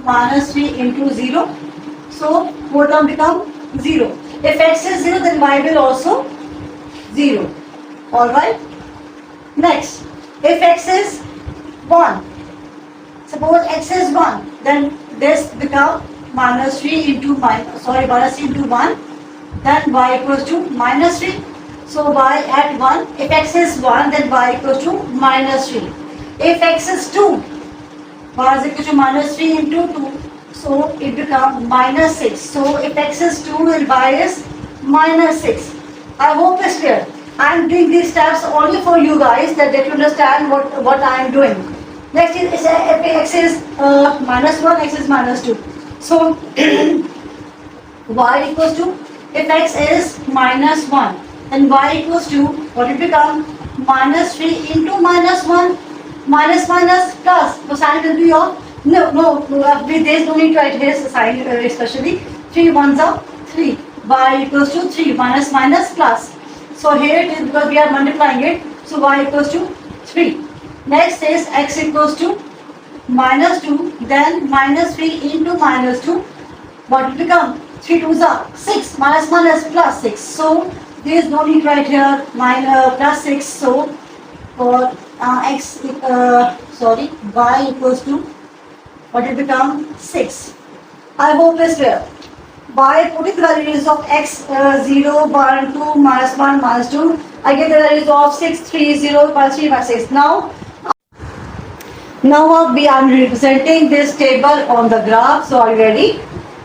minus 3 into 0. So both term become 0. If x is 0, then y will also 0. Alright. Next, if x is 1, suppose x is 1, then this become minus 3 into minus 3 into 1, then y equals to minus 3. So y at 1, if x is 1, then y equals to minus 3. If x is 2, y is equal to minus 3 into 2, so it becomes minus 6. So if x is 2 and y is minus 6. I hope it's clear. I am doing these steps only for you guys that you understand what I am doing. Next is if x is minus 1, x is minus 2. So y equals to, if x is minus 1 and y equals to, what it become? Minus 3 into minus 1, minus plus. So sign will be of, there is no need to write here sign especially. 3 ones are 3. Y equals to 3 minus plus. So here it is because we are multiplying it. So y equals to 3. Next is x equals to minus 2, then minus 3 into minus 2. What will become? 3 2s are 6, minus plus 6. So there is no need right here, plus 6. So for y equals to, what will become? 6. I hope it's clear. By putting the values of x 0, 1, 2, minus 1, minus 2, I get the values of 6, 3, 0, minus 3, minus 6. Now I am representing this table on the graph. So are you ready?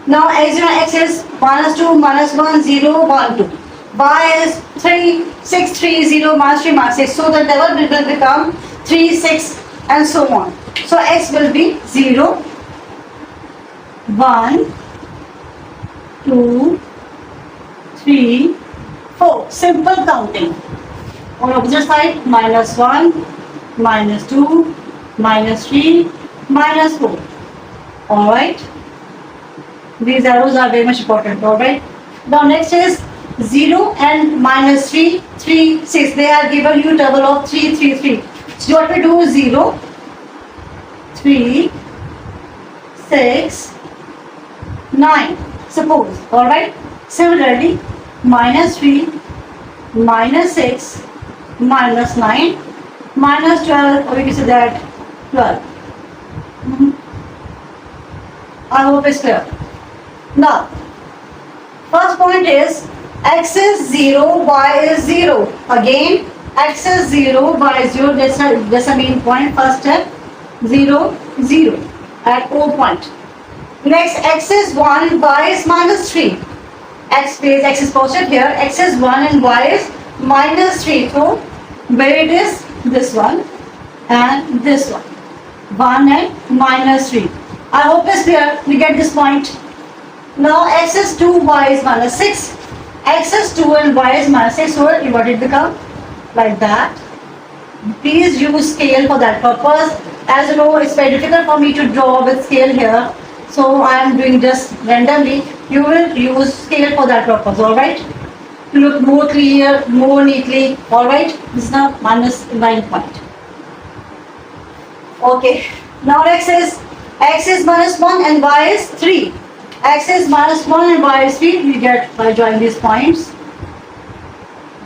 Now x is minus 2, minus 1, 0, 1, 2. Y is 3, 6, 3, 0, minus 3, minus 6. So the table will become 3, 6 and so on. So x will be 0, 1, 2, 3, 4. Simple counting. On opposite side, minus 1, minus 2, minus 3, minus 4. Alright. These arrows are very much important. Alright. Now next is 0 and minus 3, 3, 6. They are given you table of 3, 3, 3. So what we do is 0, 3, 6, 9. Suppose, alright. Similarly, minus 3, minus 6, minus 9, minus 12, or we can say that 12. I hope it's clear. Now, first point is x is 0, y is 0. Again, x is 0, y is 0. That's a main point. First step, 0, 0 at O point. Next, x is 1, y is minus 3. X is positive here. X is 1 and y is minus 3. So, where it is? This one and this one. 1 and minus 3. I hope it's clear. We get this point. Now, x is 2, y is minus 6. X is 2 and y is minus 6. So, what it become? Like that. Please use scale for that purpose. As you know, it's very difficult for me to draw with scale here. So I am doing just randomly. You will use scale for that purpose, alright? To look more clear, more neatly, alright? This is now minus 9 point. Okay. Now x is minus 1 and y is 3. X is minus 1 and y is 3. We get by joining these points.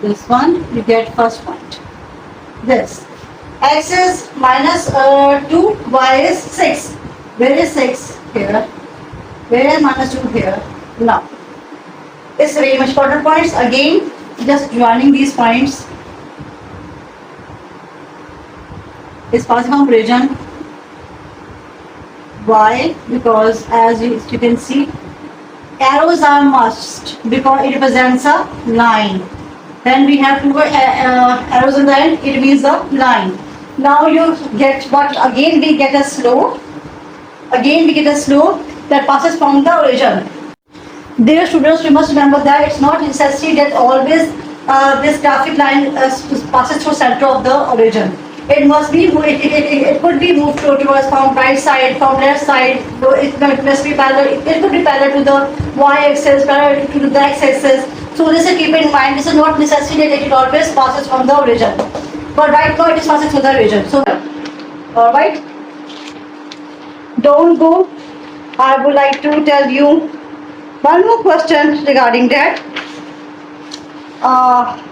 This one, we get first point. This. X is minus 2, y is 6. Where is 6? Here. Where is minus 2? Here. Now, it's very much important points. Again, just joining these points is passing from region. Why? Because as you can see, arrows are must because it represents a line. Then we have two arrows on the end. It means a line. Now you get what? Again we get a slope. Again we get a slope that passes from the origin. Dear students, you must remember that it's not necessary that always this graphic line passes through center of the origin. It must be, it could be moved towards from right side, from left side. It must be parallel. It could be parallel to the y-axis, parallel to the x-axis. So this is keep in mind. This is not necessary that it always passes from the origin. But right now it is passing through the origin. So, all right. Don't go I would like to tell you one more question regarding that.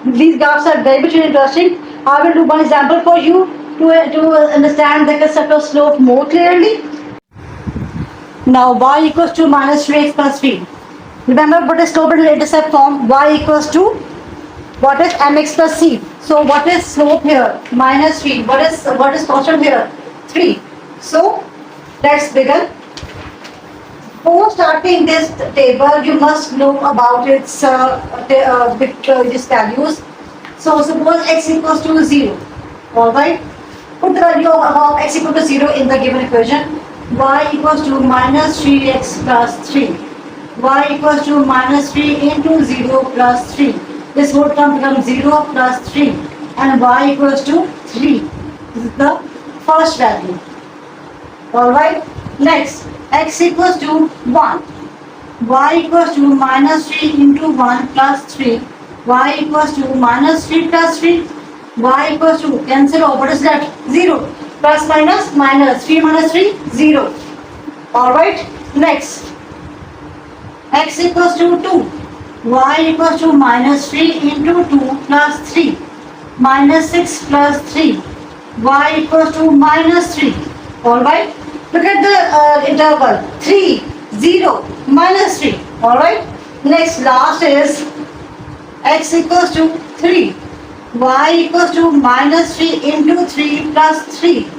These graphs are very much interesting. I will do one example for you to understand the concept of slope more clearly. Now y equals to minus 3x plus 3. Remember what is slope and intercept form? Y equals to what is mx plus c. So what is slope here? Minus 3. What is constant here? 3. So let's begin. Before starting this table, you must know about its its values. So suppose x equals to 0. Alright. Put the value of x equal to 0 in the given equation. Y equals to minus 3x plus 3. Y equals to minus 3 into 0 plus 3. This would become 0 plus 3. And y equals to 3. This is the first value. Alright. Next, x equals to 1. Y equals to minus 3 into 1 plus 3. Y equals to minus 3 plus 3. Y equals to, cancel off, what is that? 0. Plus minus, minus. 3 minus 3, 0. Alright, next. X equals to 2. Y equals to minus 3 into 2 plus 3. Minus 6 plus 3. Y equals to minus 3. Alright. Look at the interval. 3, 0, minus 3. Alright. Next, last is x equals to 3. Y equals to minus 3 into 3 plus 3.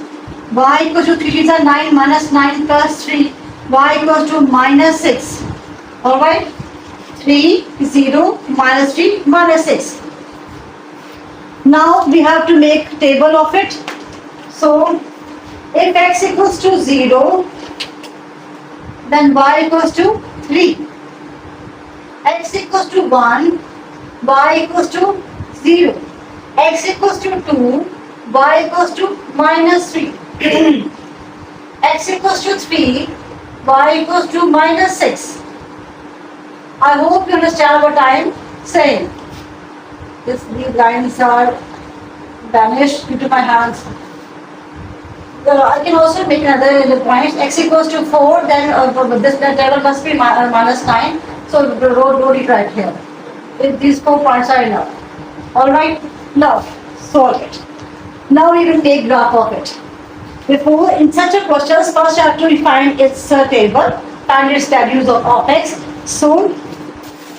Y equals to 3 is 9 minus 9 plus 3. Y equals to minus 6. Alright. 3, 0, minus 3, minus 6. Now we have to make table of it. So if x equals to 0, then y equals to 3. X equals to 1, y equals to 0. X equals to 2, y equals to minus 3. X equals to 3, y equals to minus 6. I hope you understand what I am saying. These lines are vanished into my hands. I can also make another point. X equals to 4, then this table must be minus 9. So wrote it right here. These 4 points are enough. Alright, now solve it. Now we will take graph of it. Before, in such a question, first you have to define its table, find its values of x. So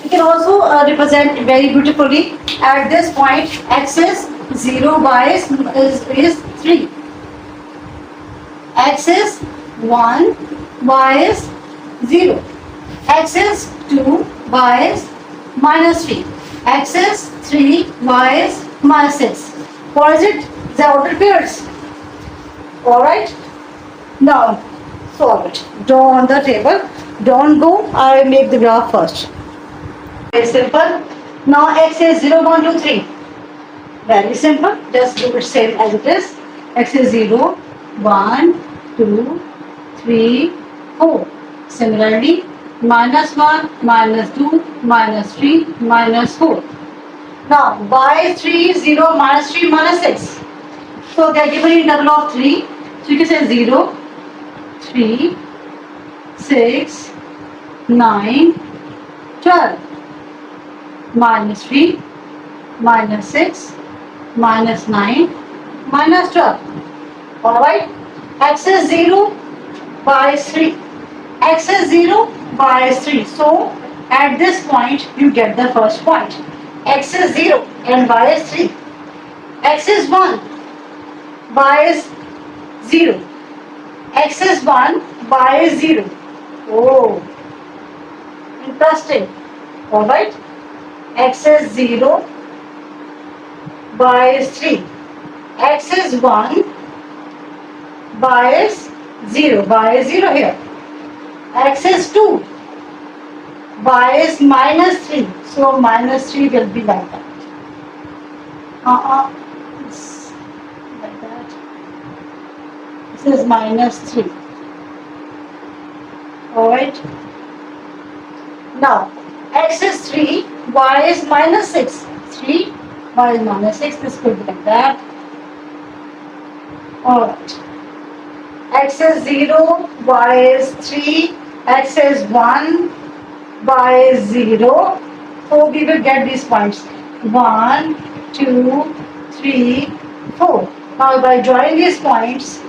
you can also represent very beautifully. At this point, x is 0, y is 3. X is 1, y is 0. X is 2, y is minus 3. X is 3, y is minus 6. What is it? The ordered pairs. Alright. Now solve it. Draw on the table. Don't go. I will make the graph first. Very simple. Now x is 0, 1, 2, 3. Very simple. Just do it same as it is. X is 0, 1, 2, 3, 4. Similarly, minus 1, minus 2, minus 3, minus 4. Now, y is 3, 0, minus 3, minus 6. So, they are given in double of 3. So, you can say 0, 3, 6, 9, 12. Minus 3, minus 6, minus 9, minus 12. Alright? X is 0, y is 3. X is 0, y is 3. So, at this point, you get the first point. X is 0 and y is 3. X is 1, y is 0. X is 1, y is 0. Oh, interesting. Alright? X is 0, y is 3. X is 1, y is 0. Y is 0 here. X is 2, y is minus 3. So minus 3 will be like that. It's like that. This is minus 3. Alright. Now, x is 3, y is minus 6. 3, y is minus 6. This could be like that. Alright. X is 0, y is 3, x is 1 by 0. So we will get these points 1, 2, 3, 4. Now by drawing these points,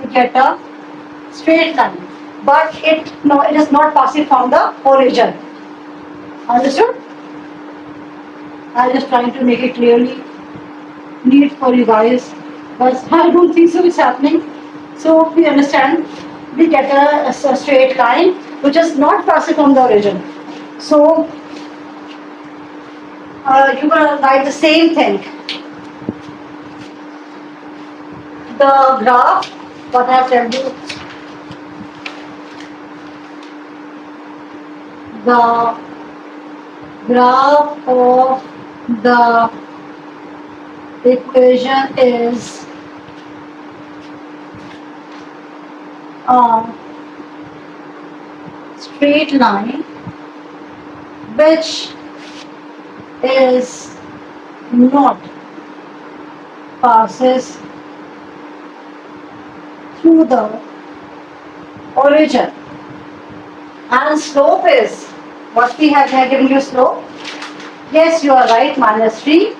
you get a straight line. But it is not passing from the origin. Understood? I'm just trying to make it clearly neat for you guys. But I don't think so it's happening. So we understand, we get a straight line which is not passing from the origin. So you're gonna write the same thing. The graph, what I have told you, the graph of the equation is a straight line which is not passes through the origin, and slope is what we have here, giving you slope. Yes, you are right, -3.